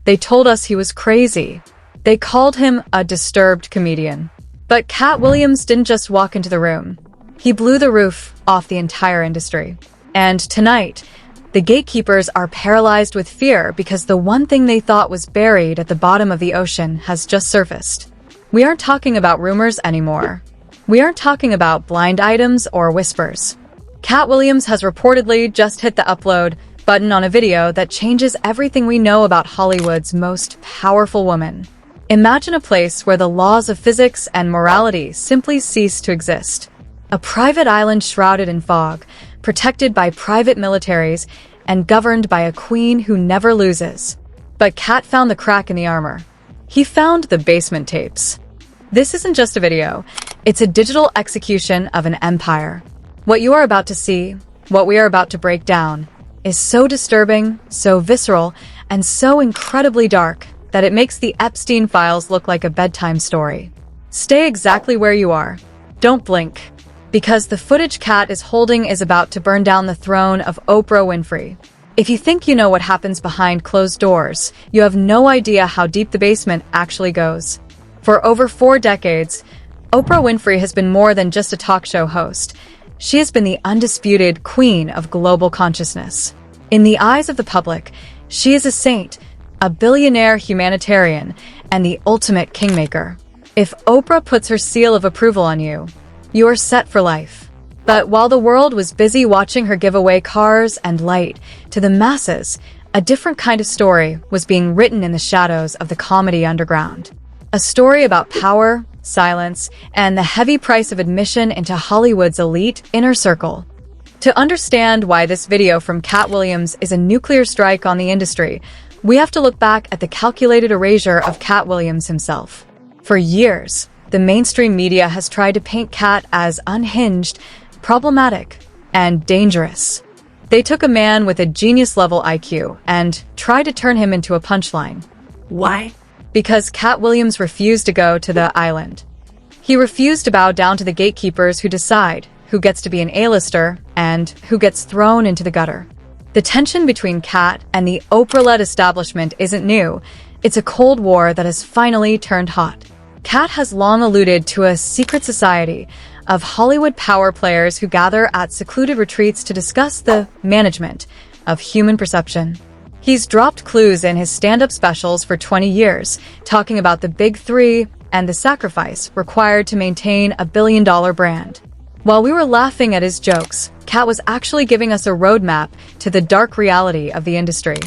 They told us he was crazy. They called him a disturbed comedian. But Katt Williams didn't just walk into the room. He blew the roof off the entire industry. And tonight, the gatekeepers are paralyzed with fear because the one thing they thought was buried at the bottom of the ocean has just surfaced. We aren't talking about rumors anymore. We aren't talking about blind items or whispers. Katt Williams has reportedly just hit the upload button on a video that changes everything we know about Hollywood's most powerful woman. Imagine a place where the laws of physics and morality simply cease to exist. A private island shrouded in fog, protected by private militaries, and governed by a queen who never loses. But Katt found the crack in the armor. He found the basement tapes. This isn't just a video, it's a digital execution of an empire. What you are about to see, what we are about to break down, is so disturbing, so visceral, and so incredibly dark that it makes the Epstein files look like a bedtime story. Stay exactly where you are. Don't blink. Because the footage Katt is holding is about to burn down the throne of Oprah Winfrey. If you think you know what happens behind closed doors, you have no idea how deep the basement actually goes. For over 4 decades, Oprah Winfrey has been more than just a talk show host. She has been the undisputed queen of global consciousness. In the eyes of the public, she is a saint, a billionaire humanitarian, and the ultimate kingmaker. If Oprah puts her seal of approval on you, you are set for life. But while the world was busy watching her give away cars and light to the masses, a different kind of story was being written in the shadows of the comedy underground. A story about power, silence, and the heavy price of admission into Hollywood's elite inner circle. To understand why this video from Katt Williams is a nuclear strike on the industry, we have to look back at the calculated erasure of Katt Williams himself. For years, the mainstream media has tried to paint Katt as unhinged, problematic, and dangerous. They took a man with a genius-level IQ and tried to turn him into a punchline. Why? Because Katt Williams refused to go to the island. He refused to bow down to the gatekeepers who decide who gets to be an A-lister and who gets thrown into the gutter. The tension between Katt and the Oprah-led establishment isn't new. It's a Cold War that has finally turned hot. Katt has long alluded to a secret society of Hollywood power players who gather at secluded retreats to discuss the management of human perception. He's dropped clues in his stand-up specials for 20 years, talking about the big three and the sacrifice required to maintain a billion-dollar brand. While we were laughing at his jokes, Katt was actually giving us a roadmap to the dark reality of the industry.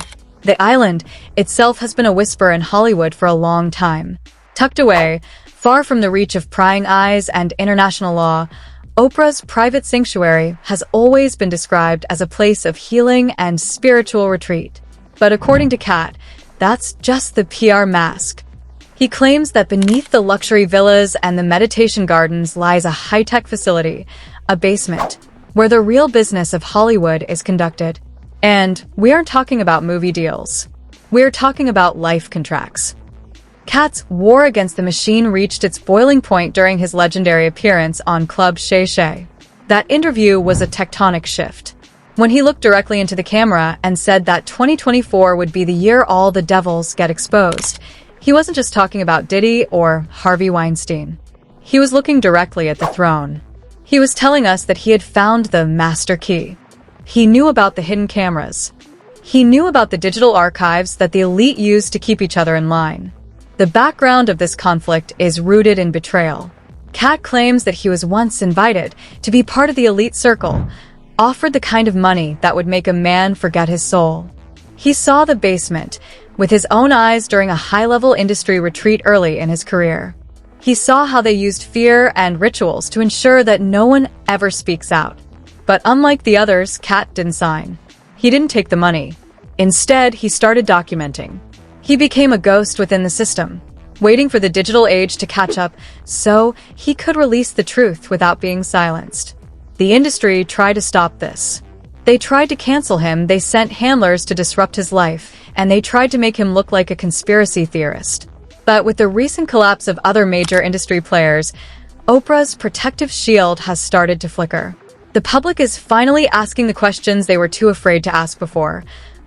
The island itself has been a whisper in Hollywood for a long time. Tucked away, far from the reach of prying eyes and international law, Oprah's private sanctuary has always been described as a place of healing and spiritual retreat. But according to Katt, that's just the PR mask. He claims that beneath the luxury villas and the meditation gardens lies a high-tech facility, a basement, where the real business of Hollywood is conducted. And we aren't talking about movie deals. We're talking about life contracts. Katt's war against the machine reached its boiling point during his legendary appearance on Club Shay Shay. That interview was a tectonic shift. When he looked directly into the camera and said that 2024 would be the year all the devils get exposed, he wasn't just talking about Diddy or Harvey Weinstein. He was looking directly at the throne. He was telling us that he had found the master key. He knew about the hidden cameras. He knew about the digital archives that the elite used to keep each other in line. The background of this conflict is rooted in betrayal. Katt claims that he was once invited to be part of the elite circle, offered the kind of money that would make a man forget his soul. He saw the basement with his own eyes during a high-level industry retreat early in his career. He saw how they used fear and rituals to ensure that no one ever speaks out. But unlike the others, Katt didn't sign. He didn't take the money. Instead, he started documenting. He became a ghost within the system, waiting for the digital age to catch up so he could release the truth without being silenced. The industry tried to stop this. They tried to cancel him, they sent handlers to disrupt his life, and they tried to make him look like a conspiracy theorist. But with the recent collapse of other major industry players, Oprah's protective shield has started to flicker. The public is finally asking the questions they were too afraid to ask before.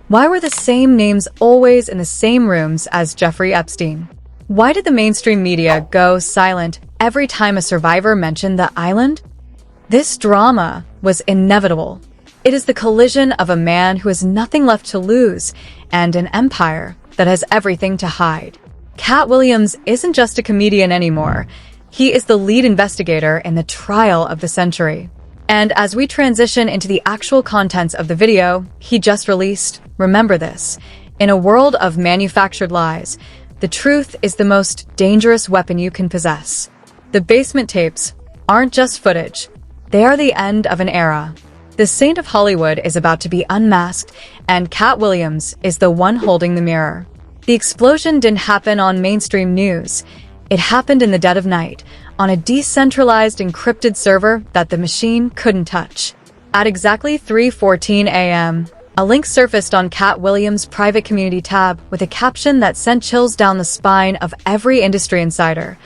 Why were the same names always in the same rooms as Jeffrey Epstein? Why did the mainstream media go silent every time a survivor mentioned the island? This drama was inevitable. It is the collision of a man who has nothing left to lose and an empire that has everything to hide. Katt Williams isn't just a comedian anymore. He is the lead investigator in the trial of the century. And as we transition into the actual contents of the video he just released, remember this: in a world of manufactured lies, the truth is the most dangerous weapon you can possess. The basement tapes aren't just footage. They are the end of an era. The Saint of Hollywood is about to be unmasked, and Katt Williams is the one holding the mirror. The explosion didn't happen on mainstream news. It happened in the dead of night, on a decentralized encrypted server that the machine couldn't touch. At exactly 3:14 a.m., a link surfaced on Katt Williams' private community tab with a caption that sent chills down the spine of every industry insider.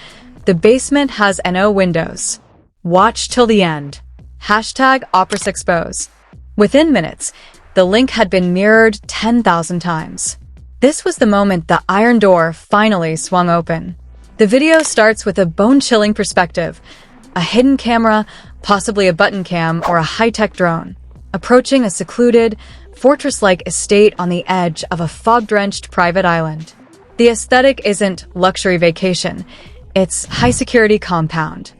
The basement has no windows. Watch till the end. #OprahsExpose. Within minutes, the link had been mirrored 10,000 times. This was the moment the iron door finally swung open. The video starts with a bone-chilling perspective: a hidden camera, possibly a button cam or a high-tech drone, approaching a secluded, fortress-like estate on the edge of a fog-drenched private island. The aesthetic isn't luxury vacation, it's high-security compound.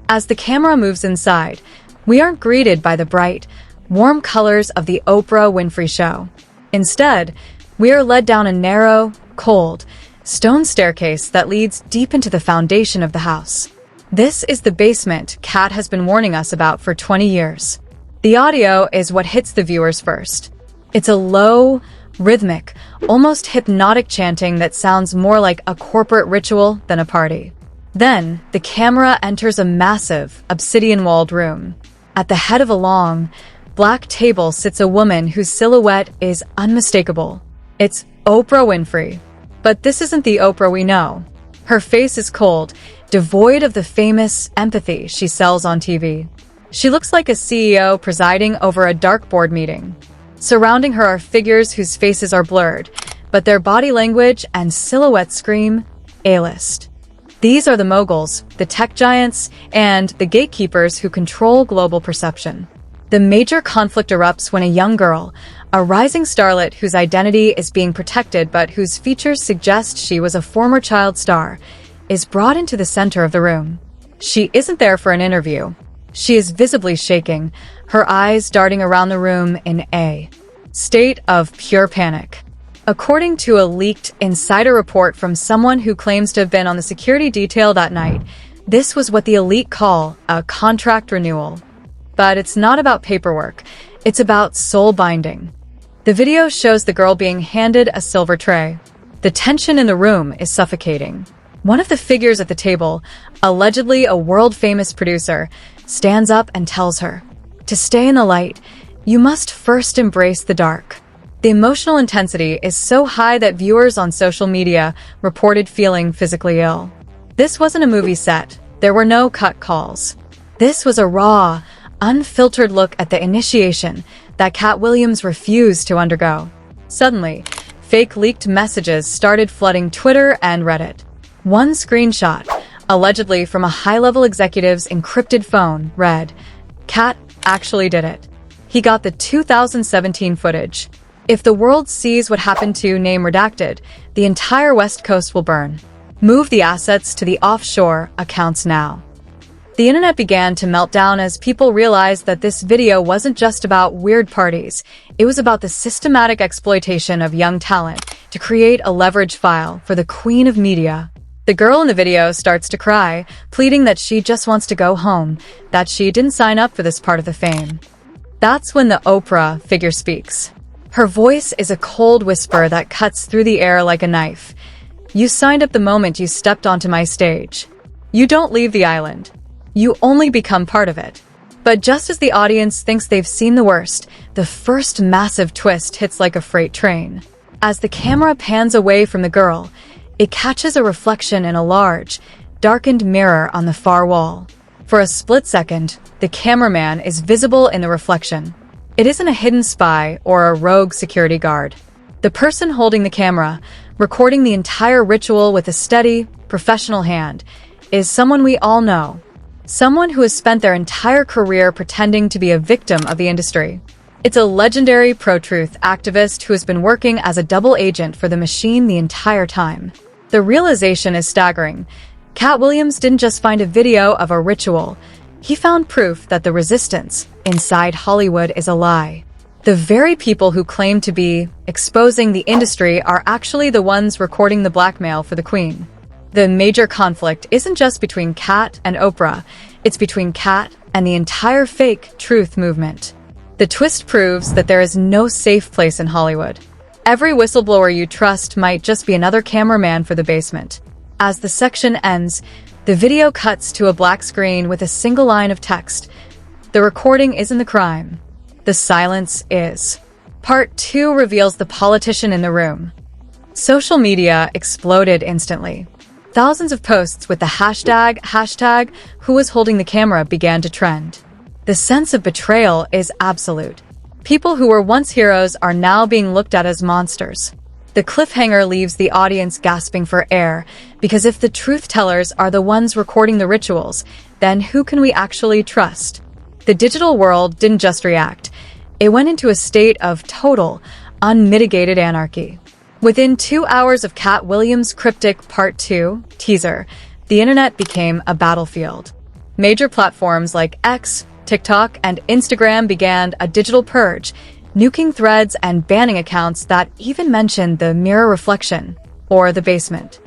As the camera moves inside, we aren't greeted by the bright, warm colors of the Oprah Winfrey Show. Instead, we are led down a narrow, cold, stone staircase that leads deep into the foundation of the house. This is the basement Katt has been warning us about for 20 years. The audio is what hits the viewers first. It's a low, rhythmic, almost hypnotic chanting that sounds more like a corporate ritual than a party. Then, the camera enters a massive, obsidian-walled room. At the head of a long, black table sits a woman whose silhouette is unmistakable. It's Oprah Winfrey. But this isn't the Oprah we know. Her face is cold, devoid of the famous empathy she sells on TV. She looks like a CEO presiding over a dartboard meeting. Surrounding her are figures whose faces are blurred, but their body language and silhouette scream A-list. These are the moguls, the tech giants, and the gatekeepers who control global perception. The major conflict erupts when a young girl, a rising starlet whose identity is being protected but whose features suggest she was a former child star, is brought into the center of the room. She isn't there for an interview. She is visibly shaking, her eyes darting around the room in a state of pure panic. According to a leaked insider report from someone who claims to have been on the security detail that night, this was what the elite call a contract renewal. But it's not about paperwork, it's about soul binding. The video shows the girl being handed a silver tray. The tension in the room is suffocating. One of the figures at the table, allegedly a world-famous producer, stands up and tells her, "To stay in the light, you must first embrace the dark." The emotional intensity is so high that viewers on social media reported feeling physically ill. This wasn't a movie set. There were no cut calls. This was a raw, unfiltered look at the initiation that Katt Williams refused to undergo. Suddenly, fake leaked messages started flooding Twitter and Reddit. One screenshot, allegedly from a high-level executive's encrypted phone, read, "Katt actually did it. He got the 2017 footage. If the world sees what happened to name redacted, the entire West Coast will burn. Move the assets to the offshore accounts now." The internet began to melt down as people realized that this video wasn't just about weird parties. It was about the systematic exploitation of young talent to create a leverage file for the queen of media. The girl in the video starts to cry, pleading that she just wants to go home, that she didn't sign up for this part of the fame. That's when the Oprah figure speaks. Her voice is a cold whisper that cuts through the air like a knife. "You signed up the moment you stepped onto my stage. You don't leave the island. You only become part of it." But just as the audience thinks they've seen the worst, the first massive twist hits like a freight train. As the camera pans away from the girl, it catches a reflection in a large, darkened mirror on the far wall. For a split second, the cameraman is visible in the reflection. It isn't a hidden spy or a rogue security guard. The person holding the camera, recording the entire ritual with a steady, professional hand, is someone we all know. Someone who has spent their entire career pretending to be a victim of the industry. It's a legendary pro-truth activist who has been working as a double agent for the machine the entire time. The realization is staggering. Katt Williams didn't just find a video of a ritual. He found proof that the resistance inside Hollywood is a lie. The very people who claim to be exposing the industry are actually the ones recording the blackmail for the Queen. The major conflict isn't just between Katt and Oprah, it's between Katt and the entire fake truth movement. The twist proves that there is no safe place in Hollywood. Every whistleblower you trust might just be another cameraman for the basement. As the section ends, the video cuts to a black screen with a single line of text. The recording isn't the crime. The silence is. Part 2 reveals the politician in the room. Social media exploded instantly. Thousands of posts with the hashtag who was holding the camera began to trend. The sense of betrayal is absolute. People who were once heroes are now being looked at as monsters. The cliffhanger leaves the audience gasping for air, because if the truth-tellers are the ones recording the rituals, then who can we actually trust? The digital world didn't just react. It went into a state of total, unmitigated anarchy. Within 2 hours of Katt Williams' cryptic Part 2 teaser, the internet became a battlefield. Major platforms like X, TikTok, and Instagram began a digital purge, nuking threads and banning accounts that even mentioned the mirror reflection or the basement.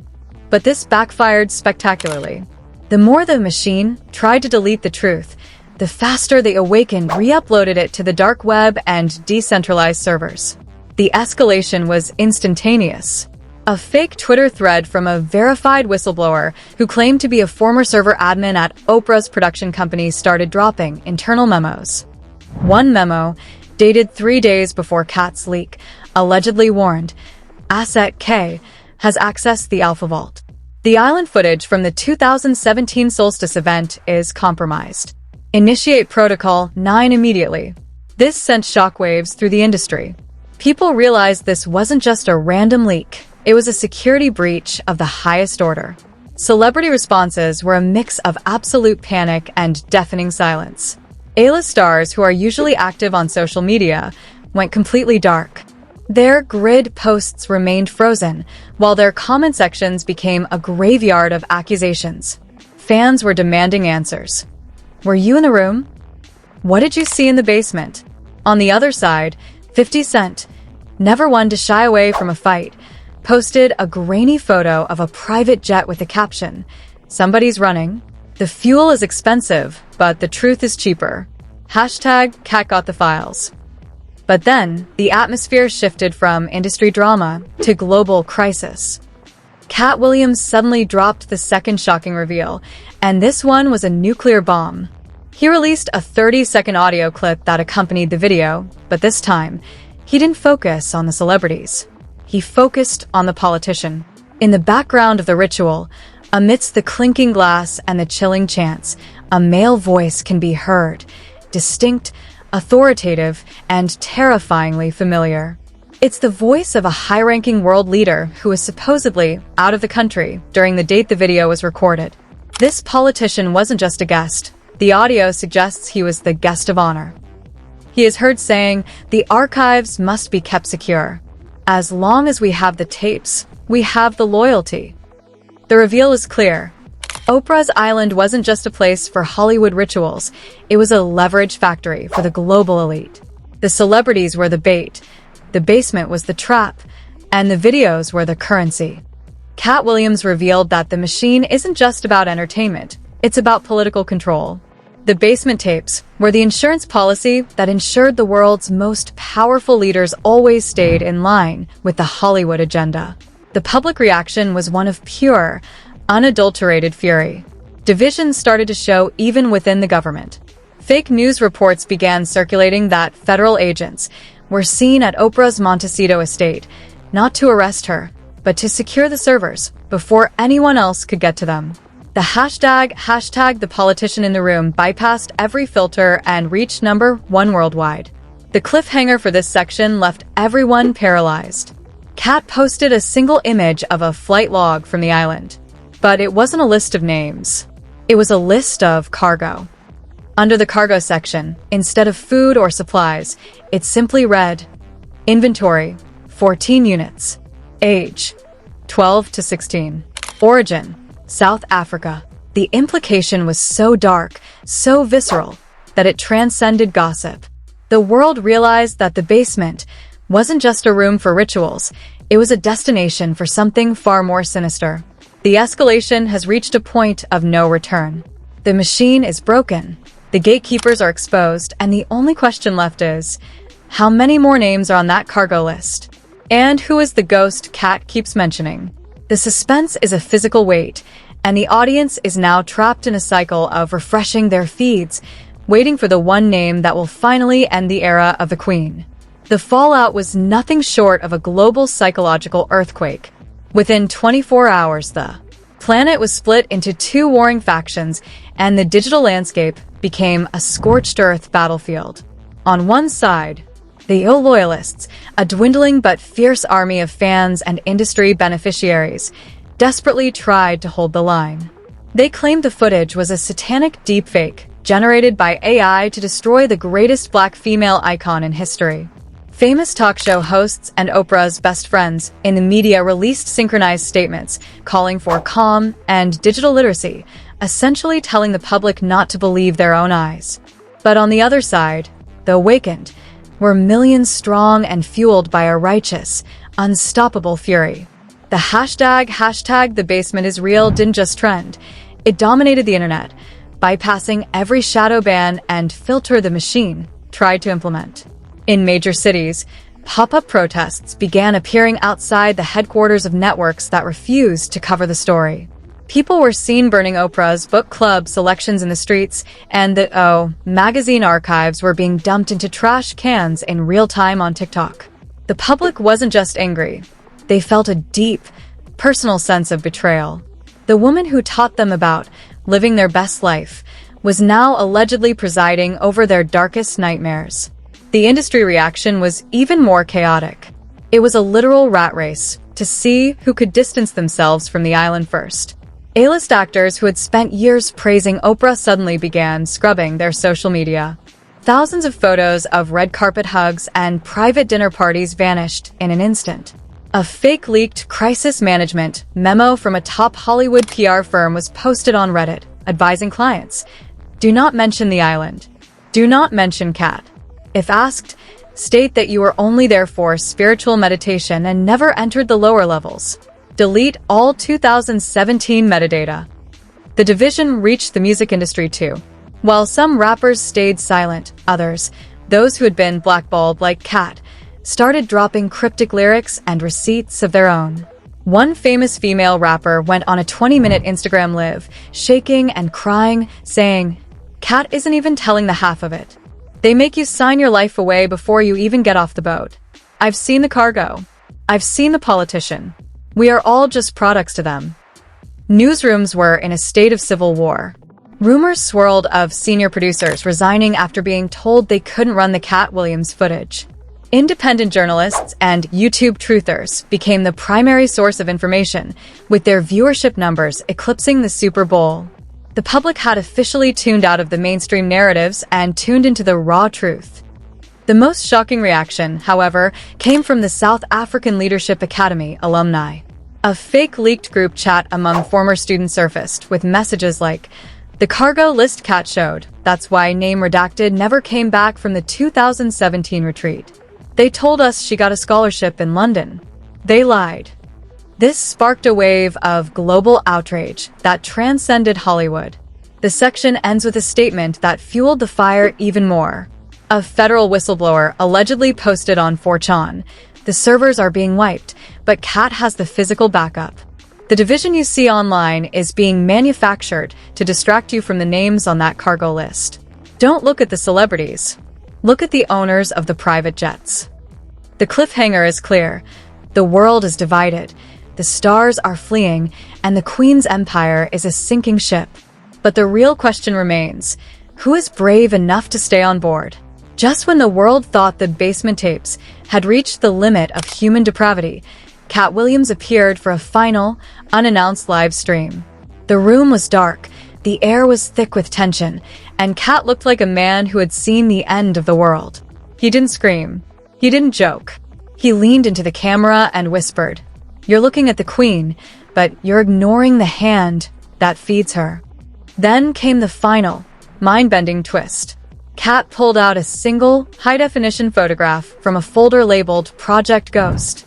But this backfired spectacularly. The more the machine tried to delete the truth, the faster they awakened re-uploaded it to the dark web and decentralized servers. The escalation was instantaneous. A fake Twitter thread from a verified whistleblower who claimed to be a former server admin at Oprah's production company started dropping internal memos. One memo, dated 3 days before Katt's leak, allegedly warned, Asset K has accessed the Alpha Vault. The island footage from the 2017 Solstice event is compromised. Initiate Protocol 9 immediately. This sent shockwaves through the industry. People realized this wasn't just a random leak. It was a security breach of the highest order. Celebrity responses were a mix of absolute panic and deafening silence. A-list stars who are usually active on social media went completely dark. Their grid posts remained frozen, while their comment sections became a graveyard of accusations. Fans were demanding answers. Were you in the room? What did you see in the basement? On the other side, 50 Cent, never one to shy away from a fight, posted a grainy photo of a private jet with the caption, "Somebody's running. The fuel is expensive, but the truth is cheaper. Hashtag Katt got the files." But then, the atmosphere shifted from industry drama to global crisis. Katt Williams suddenly dropped the second shocking reveal, and this one was a nuclear bomb. He released a 30-second audio clip that accompanied the video, but this time, he didn't focus on the celebrities. He focused on the politician. In the background of the ritual, amidst the clinking glass and the chilling chants, a male voice can be heard, distinct, authoritative, and terrifyingly familiar. It's the voice of a high-ranking world leader who was supposedly out of the country during the date the video was recorded. This politician wasn't just a guest. The audio suggests he was the guest of honor. He is heard saying, "The archives must be kept secure. As long as we have the tapes, we have the loyalty." The reveal is clear. Oprah's island wasn't just a place for Hollywood rituals. It was a leverage factory for the global elite. The celebrities were the bait, the basement was the trap, and the videos were the currency. Katt Williams revealed that the machine isn't just about entertainment, it's about political control. The basement tapes were the insurance policy that ensured the world's most powerful leaders always stayed in line with the Hollywood agenda. The public reaction was one of pure, unadulterated fury. Divisions started to show even within the government. Fake news reports began circulating that federal agents were seen at Oprah's Montecito estate, not to arrest her, but to secure the servers before anyone else could get to them. The hashtag the politician in the room bypassed every filter and reached #1 worldwide. The cliffhanger for this section left everyone paralyzed. Katt posted a single image of a flight log from the island. But it wasn't a list of names. It was a list of cargo. Under the cargo section, instead of food or supplies, it simply read, Inventory, 14 units. Age, 12 to 16. Origin, South Africa. The implication was so dark, so visceral, that it transcended gossip. The world realized that the basement wasn't just a room for rituals, it was a destination for something far more sinister. The escalation has reached a point of no return. The machine is broken, the gatekeepers are exposed, and the only question left is, how many more names are on that cargo list? And who is the ghost Katt keeps mentioning? The suspense is a physical weight, and the audience is now trapped in a cycle of refreshing their feeds, waiting for the one name that will finally end the era of the Queen. The fallout was nothing short of a global psychological earthquake. Within 24 hours, the planet was split into two warring factions, and the digital landscape became a scorched earth battlefield. On one side, the ill loyalists, a dwindling but fierce army of fans and industry beneficiaries, desperately tried to hold the line. They claimed the footage was a satanic deepfake generated by AI to destroy the greatest black female icon in history. Famous talk show hosts and Oprah's best friends in the media released synchronized statements calling for calm and digital literacy, essentially telling the public not to believe their own eyes. But on the other side, the awakened were millions strong and fueled by a righteous, unstoppable fury. The hashtag the basement is real didn't just trend. It dominated the internet, bypassing every shadow ban and filter the machine tried to implement. In major cities, pop-up protests began appearing outside the headquarters of networks that refused to cover the story. People were seen burning Oprah's book club selections in the streets, and the magazine archives were being dumped into trash cans in real time on TikTok. The public wasn't just angry. They felt a deep, personal sense of betrayal. The woman who taught them about living their best life was now allegedly presiding over their darkest nightmares. The industry reaction was even more chaotic. It was a literal rat race to see who could distance themselves from the island first. A-list actors who had spent years praising Oprah suddenly began scrubbing their social media. Thousands of photos of red carpet hugs and private dinner parties vanished in an instant. A fake leaked crisis management memo from a top Hollywood PR firm was posted on Reddit, advising clients, do not mention the island. Do not mention Katt. If asked, state that you were only there for spiritual meditation and never entered the lower levels. Delete all 2017 metadata. The division reached the music industry too. While some rappers stayed silent, others, those who had been blackballed like Katt, started dropping cryptic lyrics and receipts of their own. One famous female rapper went on a 20-minute Instagram live, shaking and crying, saying, Katt isn't even telling the half of it. They make you sign your life away before you even get off the boat. I've seen the cargo. I've seen the politician. We are all just products to them. Newsrooms were in a state of civil war. Rumors swirled of senior producers resigning after being told they couldn't run the Katt Williams footage. Independent journalists and YouTube truthers became the primary source of information, with their viewership numbers eclipsing the Super Bowl. The public had officially tuned out of the mainstream narratives and tuned into the raw truth. The most shocking reaction, however, came from the South African Leadership Academy alumni. A fake leaked group chat among former students surfaced with messages like, the cargo list Katt showed, that's why name redacted never came back from the 2017 retreat. They told us she got a scholarship in London. They lied. This sparked a wave of global outrage that transcended Hollywood. The section ends with a statement that fueled the fire even more. A federal whistleblower allegedly posted on 4chan, the servers are being wiped, but Katt has the physical backup. The division you see online is being manufactured to distract you from the names on that cargo list. Don't look at the celebrities. Look at the owners of the private jets. The cliffhanger is clear. The world is divided. The stars are fleeing, and the Queen's empire is a sinking ship. But the real question remains, who is brave enough to stay on board? Just when the world thought the basement tapes had reached the limit of human depravity, Katt Williams appeared for a final, unannounced live stream. The room was dark, the air was thick with tension, and Katt looked like a man who had seen the end of the world. He didn't scream. He didn't joke. He leaned into the camera and whispered, "You're looking at the Queen, but you're ignoring the hand that feeds her." Then came the final, mind-bending twist. Katt pulled out a single, high-definition photograph from a folder labeled Project Ghost.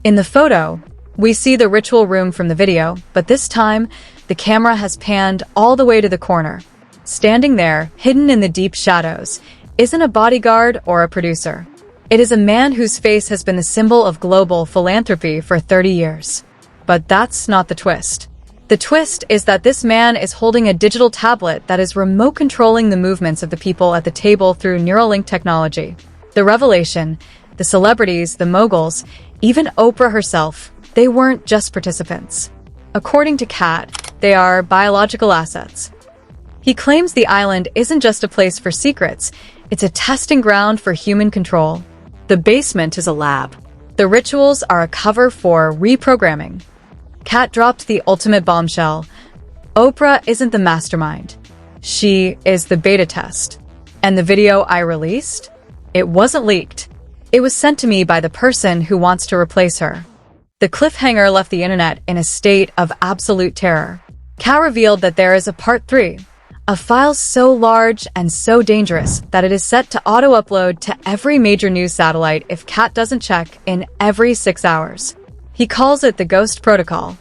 In the photo, we see the ritual room from the video, but this time, the camera has panned all the way to the corner. Standing there, hidden in the deep shadows, isn't a bodyguard or a producer. It is a man whose face has been the symbol of global philanthropy for 30 years. But that's not the twist. The twist is that this man is holding a digital tablet that is remote controlling the movements of the people at the table through Neuralink technology. The revelation, the celebrities, the moguls, even Oprah herself, they weren't just participants. According to Katt, they are biological assets. He claims the island isn't just a place for secrets, it's a testing ground for human control. The basement is a lab. The rituals are a cover for reprogramming. Katt dropped the ultimate bombshell. Oprah isn't the mastermind. She is the beta test. And the video I released? It wasn't leaked. It was sent to me by the person who wants to replace her. The cliffhanger left the internet in a state of absolute terror. Katt revealed that there is a part 3, a file so large and so dangerous that it is set to auto-upload to every major news satellite if Katt doesn't check in every 6 hours. He calls it the Ghost Protocol.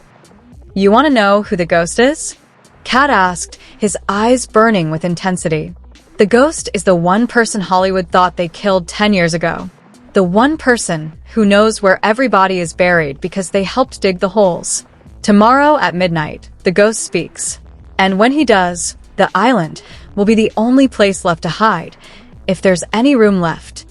You want to know who the ghost is? Katt asked, his eyes burning with intensity. The ghost is the one person Hollywood thought they killed 10 years ago. The one person who knows where every body is buried because they helped dig the holes. Tomorrow at midnight, the ghost speaks. And when he does, the island will be the only place left to hide, if there's any room left.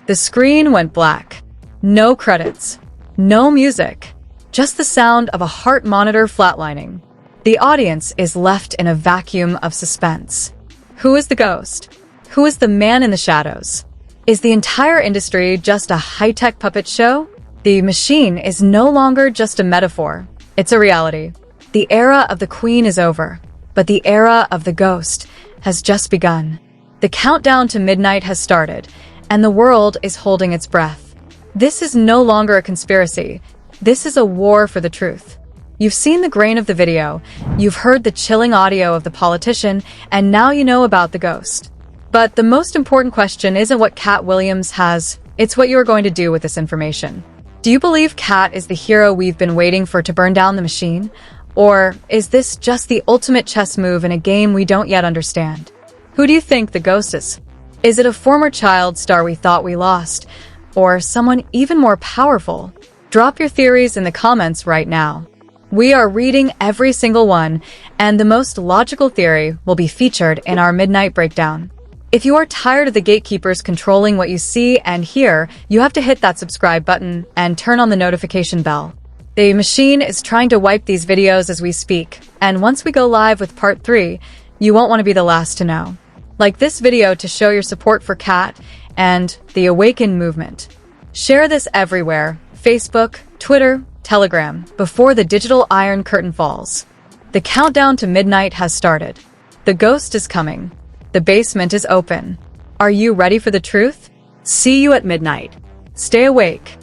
The screen went black. No credits. No music. Just the sound of a heart monitor flatlining. The audience is left in a vacuum of suspense. Who is the ghost? Who is the man in the shadows? Is the entire industry just a high-tech puppet show? The machine is no longer just a metaphor. It's a reality. The era of the Queen is over, but the era of the ghost has just begun. The countdown to midnight has started, and the world is holding its breath. This is no longer a conspiracy. This is a war for the truth. You've seen the grain of the video, you've heard the chilling audio of the politician, and now you know about the ghost. But the most important question isn't what Katt Williams has, it's what you are going to do with this information. Do you believe Katt is the hero we've been waiting for to burn down the machine? Or is this just the ultimate chess move in a game we don't yet understand? Who do you think the ghost is? Is it a former child star we thought we lost? Or someone even more powerful? Drop your theories in the comments right now. We are reading every single one, and the most logical theory will be featured in our midnight breakdown. If you are tired of the gatekeepers controlling what you see and hear, you have to hit that subscribe button and turn on the notification bell. The machine is trying to wipe these videos as we speak, and once we go live with part 3, you won't want to be the last to know. Like this video to show your support for Katt and the Awaken movement. Share this everywhere, Facebook, Twitter, Telegram, before the digital iron curtain falls. The countdown to midnight has started. The ghost is coming. The basement is open. Are you ready for the truth? See you at midnight. Stay awake.